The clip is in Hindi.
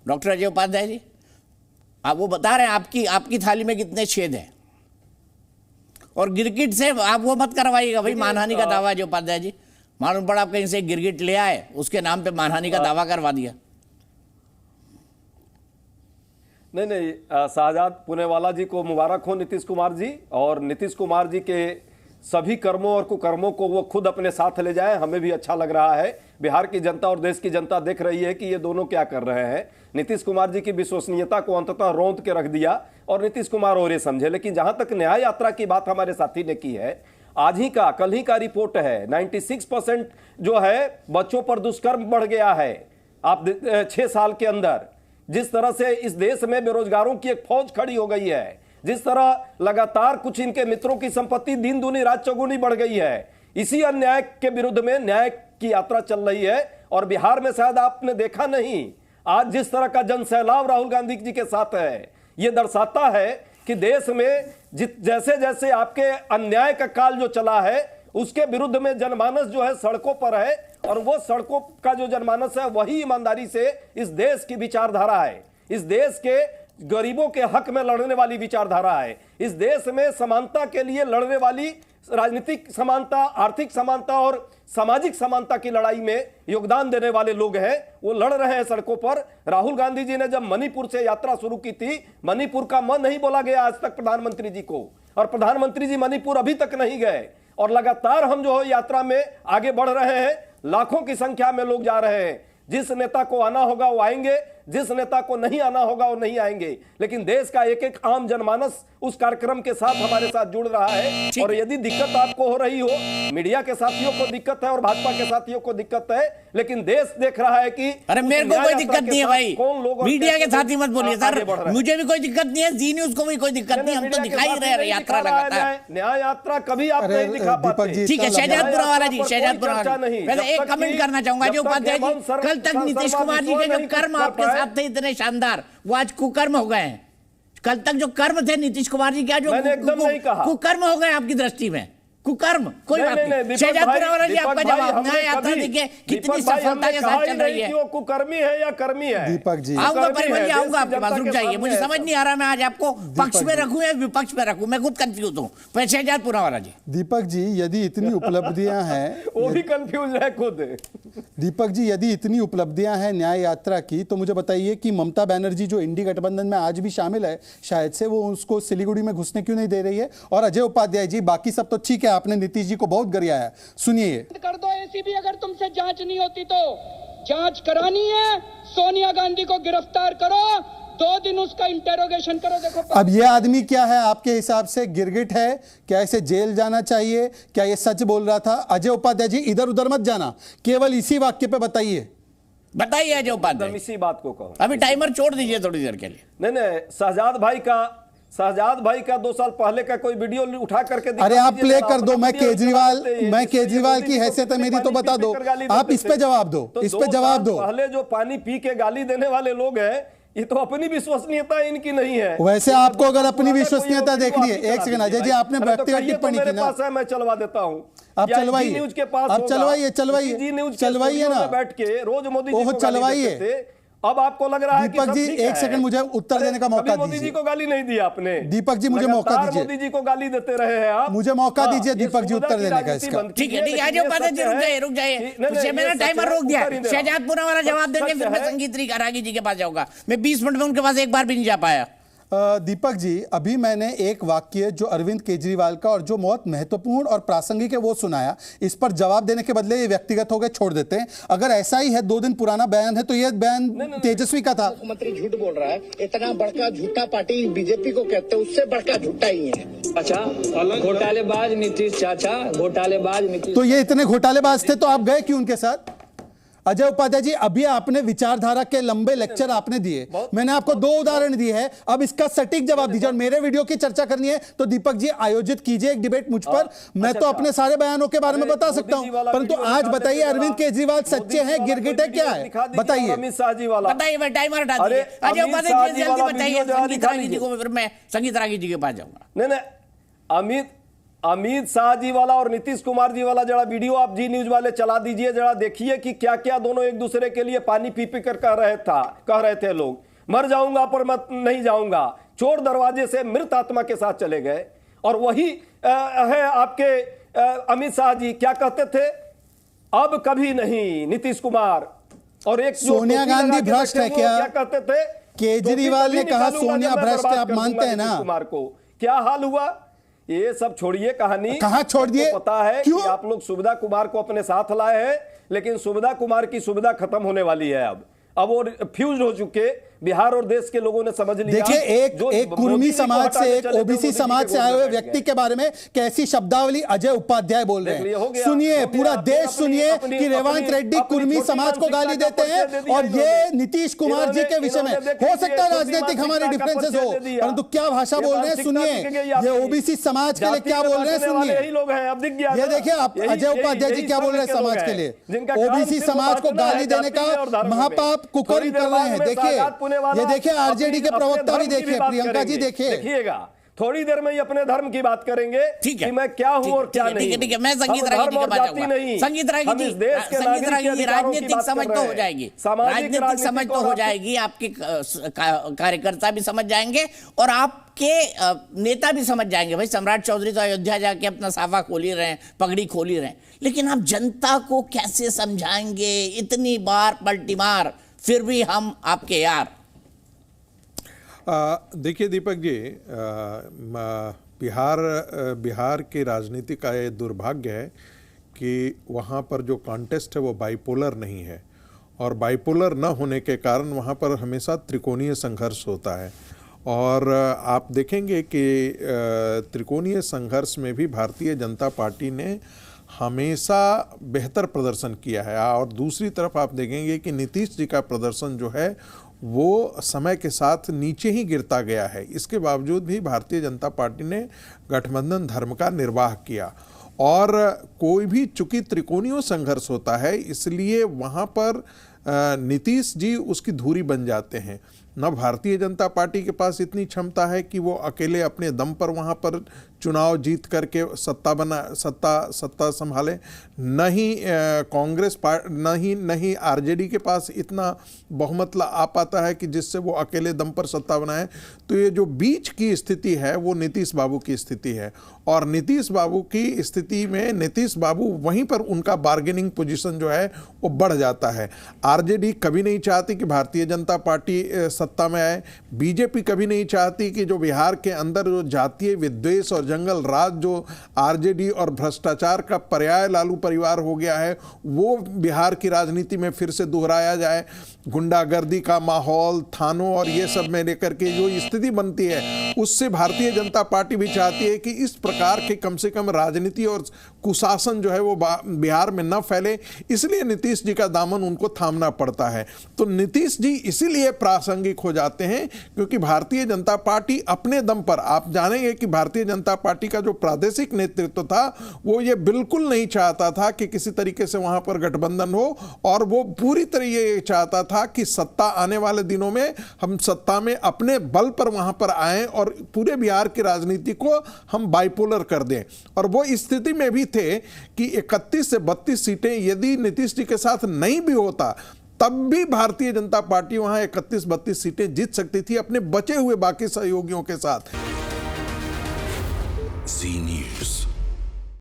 डॉक्टर अजय उपाध्याय जी, आप वो बता रहे हैं आपकी थाली में कितने छेद हैं, और गिरगिट से आप वो मत करवाइएगा भाई, मानहानि का दावा अजय उपाध्याय जी। मालूम पड़ा आप कहीं से गिरगिट ले आए, उसके नाम पे मानहानि का दावा करवा दिया। नहीं, शाहजाद पुनेवाला जी को मुबारक हो नीतीश कुमार जी, और नीतीश कुमार जी के सभी कर्मों और कुकर्मों को वो खुद अपने साथ ले जाए। हमें भी अच्छा लग रहा है, बिहार की जनता और देश की जनता देख रही है कि ये दोनों क्या कर रहे हैं। नीतीश कुमार जी की विश्वसनीयता को अंततः रौंद के रख दिया और नीतीश कुमार और ये समझे। लेकिन जहां तक न्याय यात्रा की बात हमारे साथी ने की है, आज ही का कल ही का रिपोर्ट है 96% जो है बच्चों पर दुष्कर्म बढ़ गया है आप 6 साल के अंदर। जिस तरह से इस देश में बेरोजगारों की एक फौज खड़ी हो गई है, जिस तरह लगातार कुछ इनके मित्रों की संपत्ति दिन दूनी रात चौगुनी बढ़ गई है, इसी अन्याय के विरुद्ध में न्याय की यात्रा चल रही है। और बिहार में शायद आपने देखा नहीं, आज जिस तरह का जनसैलाब राहुल गांधी जी के साथ है, यह दर्शाता है कि देश में जैसे जैसे आपके अन्याय का काल जो चला है, उसके विरुद्ध में जनमानस जो है सड़कों पर है, और वो सड़कों का जो जनमानस है वही ईमानदारी से इस देश की विचारधारा है, इस देश के गरीबों के हक में लड़ने वाली विचारधारा है, इस देश में समानता के लिए लड़ने वाली, राजनीतिक समानता, आर्थिक समानता और सामाजिक समानता की लड़ाई में योगदान देने वाले लोग हैं। वो लड़ रहे हैं सड़कों पर। राहुल गांधी जी ने जब मणिपुर से यात्रा शुरू की थी, मणिपुर का मन नहीं बोला गया आज तक प्रधानमंत्री जी को, और प्रधानमंत्री जी मणिपुर अभी तक नहीं गए। और लगातार हम जो है यात्रा में आगे बढ़ रहे हैं, लाखों की संख्या में लोग जा रहे हैं। जिस नेता को आना होगा वो आएंगे, जिस नेता को नहीं आना होगा वो नहीं आएंगे, लेकिन देश का एक एक आम जनमानस उस कार्यक्रम के साथ हमारे साथ जुड़ रहा है। और यदि दिक्कत आपको हो रही हो, मीडिया के साथियों को दिक्कत है और भाजपा के साथियों को दिक्कत है, लेकिन देश देख रहा है कि अरे मेरे को कोई दिक्कत नहीं है भाई, मीडिया के साथी मत बोलिए सर, मुझे भी कोई दिक्कत नहीं है, जी न्यूज को भी कोई दिक्कत नहीं, हम तो दिखाई रहे हैं यात्रा लगातार। न्याय यात्रा कभी आप नहीं दिखा पाते। ठीक है, शहजादपुरा वाला जी, शहजादपुरा वाला, मैं एक कमेंट करना चाहूंगा जी उपाध्याय जी, कल तक नीतीश कुमार जी के जो कर्म आपके साथ थे इतने शानदार, वो आज कुकर्म हो गए हैं। कल तक जो कर्म थे नीतीश कुमार जी के, जो कुकर्म हो गए आपकी दृष्टि में, कुकर्म कोई बात नहीं। शहजादपुरा वाला जी आपका जवाब, न्याय यात्रा देखिए कितनी सफलता के साथ चल रही है। वो कुकर्मी है या कर्मी है? दीपक जी आऊंगा, परिमल जी आऊंगा आपके पास, रुक जाइए, मुझे समझ नहीं आ रहा मैं आज आपको पक्ष में रखूं या विपक्ष में रखूं, मैं खुद कंफ्यूज हूं। शहजादपुरा वाला जी, दीपक जी यदि इतनी उपलब्धियां हैं, वो भी कंफ्यूज है खुद। दीपक जी यदि इतनी उपलब्धियां हैं न्याय यात्रा की, तो मुझे बताइए कि ममता बनर्जी जो इंडी गठबंधन में आज भी शामिल है, शायद से वो उसको सिलीगुड़ी में घुसने क्यों नहीं दे रही है? और अजय उपाध्याय जी, बाकी सब तो ठीक है, आपने नीतीश जी को बहुत गरियाया, सुनिए। कर दो एसीबी, अगर तुमसे जांच नहीं होती तो जांच करानी है, सोनिया गांधी को गिरफ्तार करो, 2 दिन उसका इंटेरोगेशन करो। देखो अब ये आदमी क्या है आपके हिसाब से? गिरगिट है क्या? इसे जेल जाना चाहिए क्या? ये सच बोल रहा था? अजय उपाध्याय जी इधर उधर मत जाना, केवल इसी वाक्य पे बताइए अजय उपाध्याय, इसी बात को कहो। अभी टाइमर छोड़ दीजिए थोड़ी देर के लिए। नहीं, शहजाद भाई का 2 साल पहले का कोई वीडियो उठा करके अरे आप प्ले कर दो, मैं केजरीवाल की हैसियत है मेरी, तो बता दो, आप इस पे जवाब दो, इस पे जवाब दो। पहले जो पानी पी के गाली देने वाले लोग हैं, ये तो अपनी विश्वसनीयता इनकी नहीं है। वैसे आपको अगर अपनी विश्वसनीयता देखनी है, एक सेकंड अजय जी, आपने व्यक्तिगत टिप्पणी की ना, मैं चलवा देता हूँ, आप चलवाइए, न्यूज के पास आप चलवाइए ना, बैठ के रोज मोदी जी को चलवाइए। अब आपको लग रहा है दीपक जी एक सेकंड मुझे उत्तर देने का मौका दीजिए। मोदी जी को गाली नहीं दी आपने। दीपक जी मुझे मौका दीजिए, मोदी जी को गाली देते रहे हैं आप, मुझे मौका दीजिए दीपक जी उत्तर देने का इसका। ठीक है, रुक जाइए, मैंने टाइमर रोक दिया। शहजादपुरा वाला जवाब देंगे, फिर मैं संगीत रागी जी के पास जाऊंगा। मैं 20 मिनट में उनके पास एक बार भी नहीं जा पाया। दीपक जी अभी मैंने एक वाक्य जो अरविंद केजरीवाल का और जो बहुत महत्वपूर्ण और प्रासंगिक है वो सुनाया, इस पर जवाब देने के बदले ये व्यक्तिगत हो गए, छोड़ देते हैं। अगर ऐसा ही है, 2 दिन पुराना बयान है, तो ये बयान तेजस्वी का था। मुख्यमंत्री झूठ बोल रहा है, इतना बड़का झूठा पार्टी बीजेपी को कहते हैं, उससे बड़का झूठा ही है। अच्छा, घोटालेबाज नीतीश चाचा, घोटालेबाज नीतीश। तो ये इतने घोटालेबाज थे तो आप गए क्यों उनके साथ? अजय उपाध्याय जी अभी आपने विचारधारा के लंबे लेक्चर आपने दिए, मैंने आपको 2 उदाहरण दिए हैं, अब इसका सटीक जवाब दीजिए। और मेरे वीडियो की चर्चा करनी है तो दीपक जी आयोजित कीजिए एक डिबेट मुझ पर, मैं तो अपने सारे बयानों के बारे में बता सकता हूं, परंतु आज बताइए अरविंद केजरीवाल सच्चे हैं, गिरगिट है, क्या है बताइए। अमित शाह जी वाला बताइए, टाइमर हटा दीजिए। अजय उपाध्याय जी जल्दी बताइए, संगीत रागी जी को, फिर मैं संगीत रागी जी के पास जाऊंगा। नहीं, अमित शाह जी वाला और नीतीश कुमार जी वाला जरा वीडियो आप जी न्यूज वाले चला दीजिए, जरा देखिए कि क्या क्या दोनों एक दूसरे के लिए पानी पी पी कर कह रहे थे लोग, मर जाऊंगा पर मत नहीं जाऊंगा, चोर दरवाजे से मृत आत्मा के साथ चले गए। और वही है आपके अमित शाह जी क्या कहते थे, अब कभी नहीं नीतीश कुमार। और एक सोनिया गांधी भ्रष्ट है क्या कहते थे, केजरीवाल ने कहा सोनिया भ्रष्ट है, आप मानते हैं ना? कुमार को क्या हाल हुआ, ये सब छोड़िए कहानी, कहां छोड़ दिए? पता है क्यों? कि आप लोग सुविधा कुमार को अपने साथ लाए हैं, लेकिन सुविधा कुमार की सुविधा खत्म होने वाली है। अब वो फ्यूज हो चुके, बिहार और देश के लोगों ने समझ लिया। देखिए एक कुर्मी समाज से, एक ओबीसी समाज से आए हुए व्यक्ति के बारे में कैसी शब्दावली अजय उपाध्याय बोल रहे हैं। सुनिए, पूरा देश सुनिए कि रेवंत रेड्डी कुर्मी समाज को गाली देते हैं, और ये नीतीश कुमार जी के विषय में हो सकता है राजनीतिक हमारे डिफरेंसेस हो, परंतु क्या भाषा बोल रहे हैं सुनिए। ये ओबीसी समाज के लिए क्या बोल रहे हैं सुनिए। ये देखिए आप अजय उपाध्याय जी क्या बोल रहे हैं समाज के लिए, ओबीसी समाज को गाली देने का महापाप कुकर्म कर रहे हैं। देखिए ये देखिए आरजेडी के प्रवक्ता भी देखिए, प्रियंका जी देखिएगा, थोड़ी देर में ही अपने धर्म की बात करेंगे कि मैं क्या हूं और क्या नहीं। ठीक है, मैं संगीत रागी की बात करूंगा। संगीत रागी राजनीतिक समझ तो हो जाएगी, राजनीतिक समझ तो हो जाएगी, आपके कार्यकर्ता भी समझ जाएंगे और आपके नेता भी समझ जाएंगे। भाई सम्राट चौधरी तो अयोध्या जाके अपना साफा खोल ही रहे हैं, पगड़ी खोल ही रहे हैं, लेकिन आप जनता को कैसे समझाएंगे? इतनी बार पलटी मार, फिर भी हम आपके यार। देखिए दीपक जी, बिहार के राजनीति का ये दुर्भाग्य है कि वहाँ पर जो कॉन्टेस्ट है वो बाइपोलर नहीं है, और बाइपोलर न होने के कारण वहाँ पर हमेशा त्रिकोणीय संघर्ष होता है। और आप देखेंगे कि त्रिकोणीय संघर्ष में भी भारतीय जनता पार्टी ने हमेशा बेहतर प्रदर्शन किया है, और दूसरी तरफ आप देखेंगे कि नीतीश जी का प्रदर्शन जो है वो समय के साथ नीचे ही गिरता गया है। इसके बावजूद भी भारतीय जनता पार्टी ने गठबंधन धर्म का निर्वाह किया, और कोई भी चूंकि त्रिकोणीय संघर्ष होता है इसलिए वहाँ पर नीतीश जी उसकी धुरी बन जाते हैं। न भारतीय जनता पार्टी के पास इतनी क्षमता है कि वो अकेले अपने दम पर वहाँ पर चुनाव जीत करके सत्ता संभाले, न ही कांग्रेस पार्टी न ही आरजेडी के पास इतना बहुमत आ पाता है कि जिससे वो अकेले दम पर सत्ता बनाए। तो ये जो बीच की स्थिति है वो नीतीश बाबू की स्थिति है, और नीतीश बाबू की स्थिति में नीतीश बाबू वहीं पर उनका बार्गेनिंग पोजीशन जो है वो बढ़ जाता है। आरजेडी कभी नहीं चाहती कि भारतीय जनता पार्टी सत्ता में आए, बीजेपी कभी नहीं चाहती कि जो बिहार के अंदर जो जातीय विद्वेष और जंगल राज जो आरजेडी और भ्रष्टाचार का पर्याय लालू परिवार हो गया है वो बिहार की राजनीति में फिर से दोहराया जाए। गुंडागर्दी का माहौल, थानों और ये सब में लेकर के जो स्थिति बनती है उससे भारतीय जनता पार्टी भी चाहती है कि इस प्रकार के कम से कम राजनीति और कुशासन जो है वो बिहार में न फैले, इसलिए नीतीश जी का दामन उनको थामना पड़ता है। तो नीतीश जी इसीलिए प्रासंगिक हो जाते हैं क्योंकि भारतीय जनता पार्टी अपने दम पर, आप जानेंगे कि भारतीय जनता पार्टी का जो प्रादेशिक नेतृत्व था वो ये बिल्कुल नहीं चाहता था कि किसी तरीके से वहां पर गठबंधन हो, और वो पूरी तरह ये चाहता था कि सत्ता आने वाले दिनों में हम सत्ता में अपने बल पर वहां पर आएं और पूरे बिहार की राजनीति को हम बाइपोलर कर दें। और वो स्थिति में भी थे कि 31 से 32 सीटें यदि नीतीश जी के साथ नहीं भी होता तब भी भारतीय जनता पार्टी वहां 31-32 सीटें जीत सकती थी अपने बचे हुए बाकी सहयोगियों के साथ।